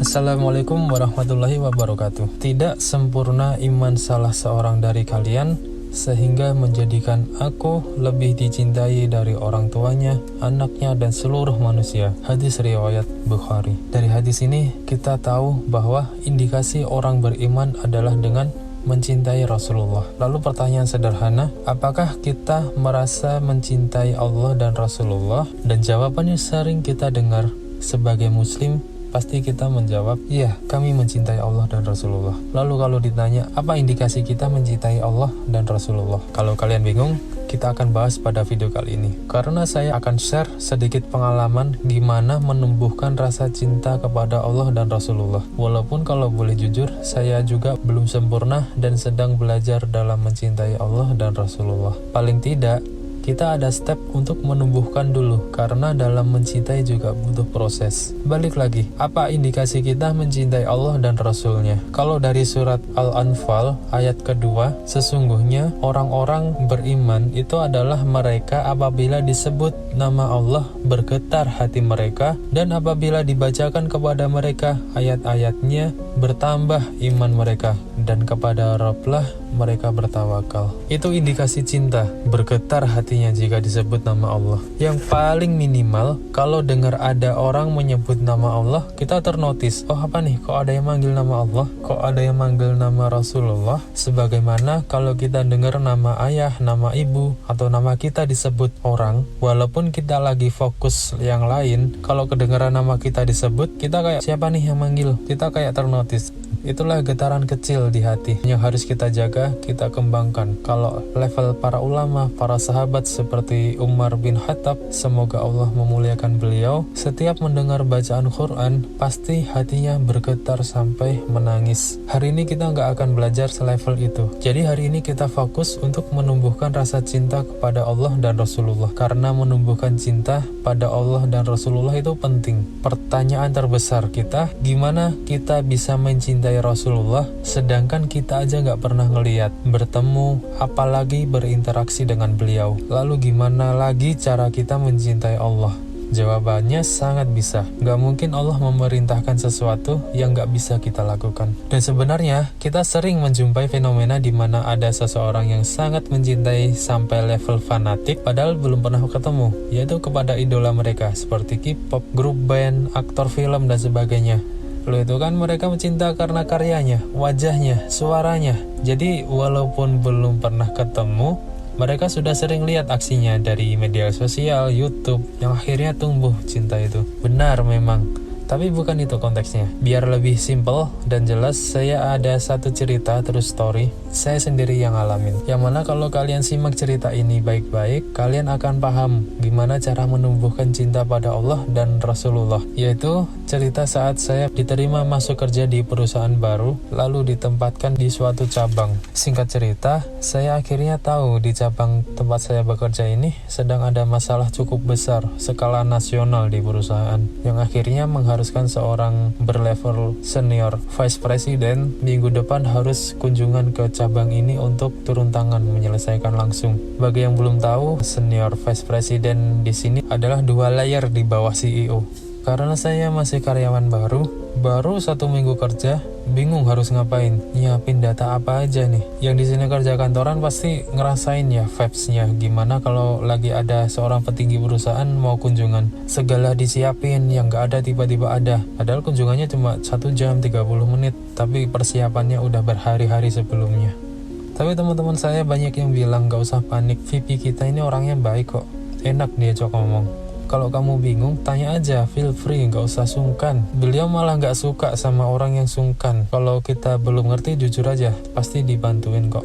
Assalamualaikum warahmatullahi wabarakatuh. Tidak sempurna iman salah seorang dari kalian sehingga menjadikan aku lebih dicintai dari orang tuanya, anaknya, dan seluruh manusia. Hadis riwayat Bukhari. Dari hadis ini kita tahu bahwa indikasi orang beriman adalah dengan mencintai Rasulullah. Lalu pertanyaan sederhana, apakah kita merasa mencintai Allah dan Rasulullah? Dan jawabannya sering kita dengar sebagai muslim. Pasti kita menjawab, iya, kami mencintai Allah dan Rasulullah. Lalu kalau ditanya, apa indikasi kita mencintai Allah dan Rasulullah? Kalau kalian bingung, kita akan bahas pada video kali ini. Karena saya akan share sedikit pengalaman gimana menumbuhkan rasa cinta kepada Allah dan Rasulullah. Walaupun kalau boleh jujur, saya juga belum sempurna dan sedang belajar dalam mencintai Allah dan Rasulullah. Paling tidak, kita ada step untuk menumbuhkan dulu, karena dalam mencintai juga butuh proses. Balik lagi, apa indikasi kita mencintai Allah dan Rasulnya? Kalau dari surat Al-Anfal ayat kedua, sesungguhnya orang-orang beriman itu adalah mereka apabila disebut nama Allah bergetar hati mereka, dan apabila dibacakan kepada mereka ayat-ayatnya bertambah iman mereka, dan kepada Rabblah mereka bertawakal. Itu indikasi cinta, bergetar hatinya jika disebut nama Allah. Yang paling minimal, kalau dengar ada orang menyebut nama Allah, kita ternotis, oh apa nih, kok ada yang manggil nama Allah, kok ada yang manggil nama Rasulullah. Sebagaimana kalau kita dengar nama ayah, nama ibu, atau nama kita disebut orang, walaupun kita lagi fokus yang lain, kalau kedengaran nama kita disebut, kita kayak, siapa nih yang manggil? Kita kayak ternotis. Itulah getaran kecil di hati yang harus kita jaga, kita kembangkan. Kalau level para ulama, para sahabat seperti Umar bin Khattab, semoga Allah memuliakan beliau, setiap mendengar bacaan Quran, pasti hatinya bergetar sampai menangis. Hari ini kita nggak akan belajar selevel itu. Jadi hari ini kita fokus untuk menumbuhkan rasa cinta kepada Allah dan Rasulullah. Karena menumbuhkan cinta pada Allah dan Rasulullah itu penting. Pertanyaan terbesar kita, gimana kita bisa mencintai Rasulullah sedangkan kita aja nggak pernah ngeliat, bertemu, apalagi berinteraksi dengan beliau. Lalu gimana lagi cara kita mencintai Allah? Jawabannya sangat bisa. Gak mungkin Allah memerintahkan sesuatu yang gak bisa kita lakukan. Dan sebenarnya kita sering menjumpai fenomena di mana ada seseorang yang sangat mencintai sampai level fanatik padahal belum pernah ketemu, yaitu kepada idola mereka seperti K-pop, grup band, aktor film, dan sebagainya. Loh, itu kan mereka mencinta karena karyanya, wajahnya, suaranya. Jadi walaupun belum pernah ketemu, mereka sudah sering lihat aksinya dari media sosial, YouTube, yang akhirnya tumbuh cinta itu. Benar memang, tapi bukan itu konteksnya. Biar lebih simple dan jelas, saya ada satu cerita terus story saya sendiri yang ngalamin. Yang mana kalau kalian simak cerita ini baik-baik, kalian akan paham gimana cara menumbuhkan cinta pada Allah dan Rasulullah. Yaitu cerita saat saya diterima masuk kerja di perusahaan baru, lalu ditempatkan di suatu cabang. Singkat cerita, saya akhirnya tahu di cabang tempat saya bekerja ini sedang ada masalah cukup besar skala nasional di perusahaan, yang akhirnya mengharuskan seorang berlevel senior vice president minggu depan harus kunjungan ke cabang ini untuk turun tangan menyelesaikan langsung. Bagi yang belum tahu, senior vice president di sini adalah 2 layer di bawah CEO. Karena saya masih karyawan baru 1 minggu kerja, bingung harus ngapain, nyiapin data apa aja nih. Yang di sini kerja kantoran pasti ngerasain ya vibes-nya gimana kalau lagi ada seorang petinggi perusahaan mau kunjungan. Segala disiapin, yang gak ada tiba-tiba ada. Padahal kunjungannya cuma 1 jam 30 menit, tapi persiapannya udah berhari-hari sebelumnya. Tapi teman-teman saya banyak yang bilang gak usah panik, VP kita ini orangnya baik kok, enak diajak ngomong. Kalau kamu bingung, tanya aja, feel free, gak usah sungkan. Beliau malah gak suka sama orang yang sungkan. Kalau kita belum ngerti, jujur aja, pasti dibantuin kok.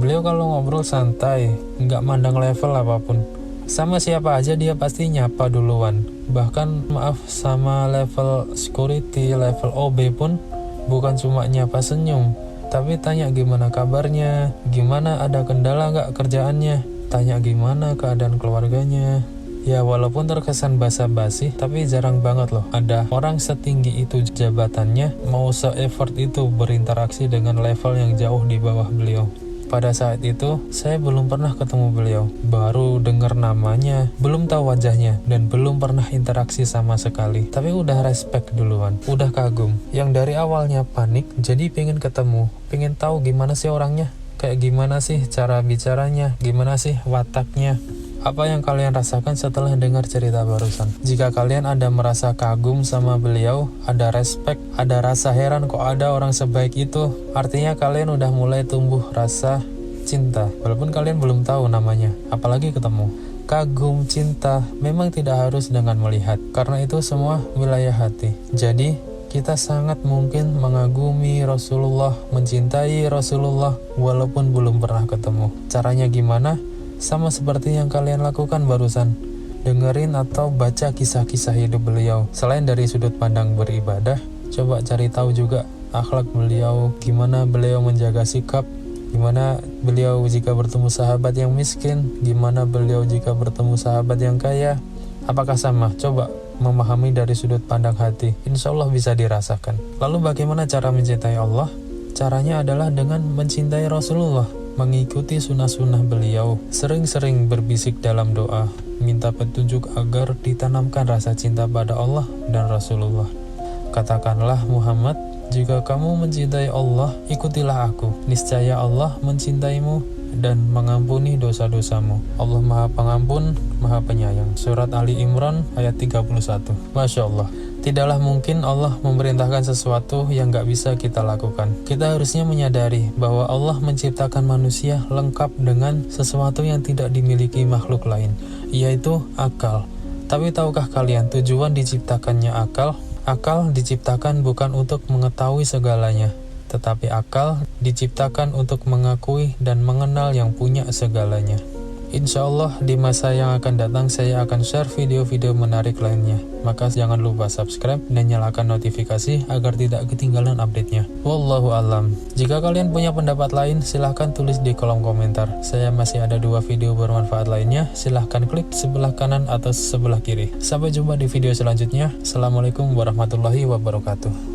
Beliau kalau ngobrol santai, gak mandang level apapun. Sama siapa aja dia pasti nyapa duluan. Bahkan maaf sama level security, level OB pun bukan cuma nyapa senyum, tapi tanya gimana kabarnya, gimana ada kendala gak kerjaannya, tanya gimana keadaan keluarganya. Ya walaupun terkesan basa-basi, tapi jarang banget loh ada orang setinggi itu jabatannya mau se-effort itu berinteraksi dengan level yang jauh di bawah beliau. Pada saat itu, saya belum pernah ketemu beliau, baru dengar namanya, belum tahu wajahnya, dan belum pernah interaksi sama sekali. Tapi udah respect duluan, udah kagum. Yang dari awalnya panik, jadi pengen ketemu, pengen tahu gimana sih orangnya, kayak gimana sih cara bicaranya, gimana sih wataknya. Apa yang kalian rasakan setelah dengar cerita barusan? Jika kalian ada merasa kagum sama beliau, ada respect, ada rasa heran kok ada orang sebaik itu, artinya kalian udah mulai tumbuh rasa cinta, walaupun kalian belum tahu namanya, apalagi ketemu. Kagum, cinta, memang tidak harus dengan melihat, karena itu semua wilayah hati. Jadi, kita sangat mungkin mengagumi Rasulullah, mencintai Rasulullah, walaupun belum pernah ketemu. Caranya gimana? Sama seperti yang kalian lakukan barusan, dengerin atau baca kisah-kisah hidup beliau. Selain dari sudut pandang beribadah, coba cari tahu juga akhlak beliau, gimana beliau menjaga sikap, gimana beliau jika bertemu sahabat yang miskin, gimana beliau jika bertemu sahabat yang kaya. Apakah sama? Coba memahami dari sudut pandang hati, insya Allah bisa dirasakan. Lalu bagaimana cara mencintai Allah? Caranya adalah dengan mencintai Rasulullah, mengikuti sunnah-sunnah beliau, sering-sering berbisik dalam doa, minta petunjuk agar ditanamkan rasa cinta pada Allah dan Rasulullah. Katakanlah, Muhammad, jika kamu mencintai Allah, ikutilah aku. Niscaya Allah mencintaimu dan mengampuni dosa-dosamu. Allah Maha Pengampun, Maha Penyayang. Surat Ali Imran ayat 31. Masya Allah. Tidaklah mungkin Allah memerintahkan sesuatu yang gak bisa kita lakukan. Kita harusnya menyadari bahwa Allah menciptakan manusia lengkap dengan sesuatu yang tidak dimiliki makhluk lain, yaitu akal. Tapi tahukah kalian tujuan diciptakannya akal? Akal diciptakan bukan untuk mengetahui segalanya, tetapi akal diciptakan untuk mengakui dan mengenal yang punya segalanya. Insya Allah di masa yang akan datang saya akan share video-video menarik lainnya. Maka jangan lupa subscribe dan nyalakan notifikasi agar tidak ketinggalan update-nya. Wallahu alam. Jika kalian punya pendapat lain, silahkan tulis di kolom komentar. Saya masih ada 2 video bermanfaat lainnya. Silahkan klik sebelah kanan atau sebelah kiri. Sampai jumpa di video selanjutnya. Assalamualaikum warahmatullahi wabarakatuh.